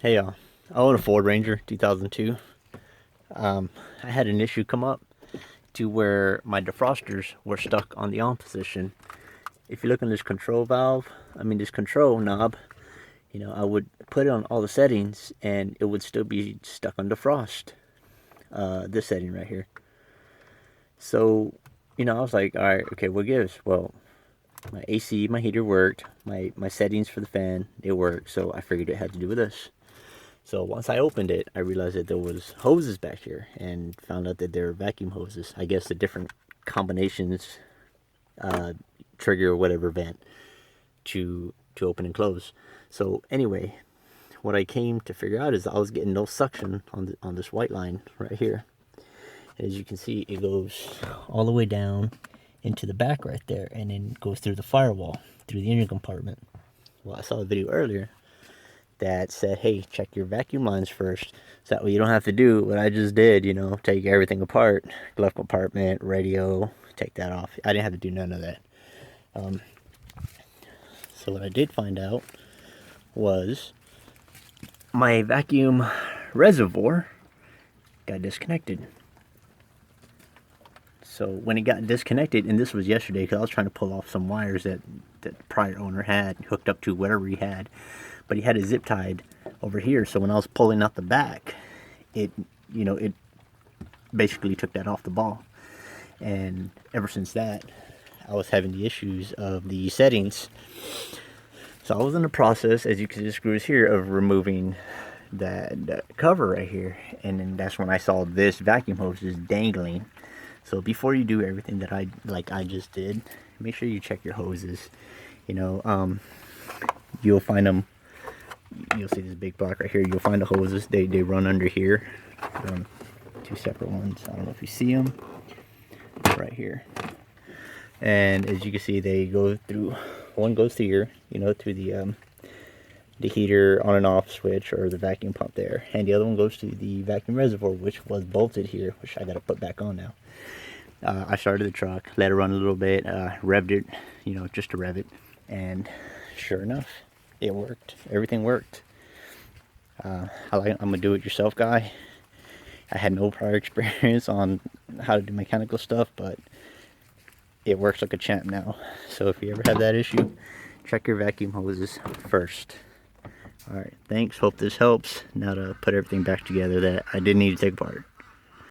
Hey y'all, I own a Ford Ranger 2002. I had an issue come up to where my defrosters were stuck on the on position. If you look on this control valve, this control knob, I would put it on all the settings and it would still be stuck on defrost. This setting right here. So, I was like, all right, okay, what gives? Well, my AC, my heater worked, my settings for the fan, they worked, so I figured it had to do with this. So once I opened it, I realized that there was hoses back here and found out that they're vacuum hoses. I guess the different combinations trigger whatever vent to open and close. So anyway, what I came to figure out is I was getting no suction on this white line right here. And as you can see, it goes all the way down into the back right there and then goes through the firewall, through the engine compartment. Well, I saw a video earlier that said, hey, check your vacuum lines first, so that way you don't have to do what I just did, take everything apart, glove compartment, radio, take that off. I didn't have to do none of that. So what I did find out was my vacuum reservoir got disconnected. So when it got disconnected, and this was yesterday because I was trying to pull off some wires that the prior owner had hooked up to whatever he had, but he had it zip tied over here. So when I was pulling out the back, it basically took that off the ball. And ever since that, I was having the issues of the settings. So I was in the process, as you can see the screws here, of removing that cover right here. And then that's when I saw this vacuum hose just dangling. So before you do everything that I just did, make sure you check your hoses. You'll find them. You'll see this big block right here. You'll find the hoses. They run under here. Two separate ones. I don't know if you see them. Right here. And as you can see, they go through. One goes to here. Through the heater on and off switch or the vacuum pump there, and the other one goes to the vacuum reservoir, which was bolted here, which I got to put back on now. I started the truck, let it run a little bit, revved it, just to rev it, and sure enough, it worked. Everything worked. I'm a do-it-yourself guy. I had no prior experience on how to do mechanical stuff, but it works like a champ now. So if you ever have that issue, check your vacuum hoses first. Alright, thanks. Hope this helps. Now to put everything back together that I did need to take apart.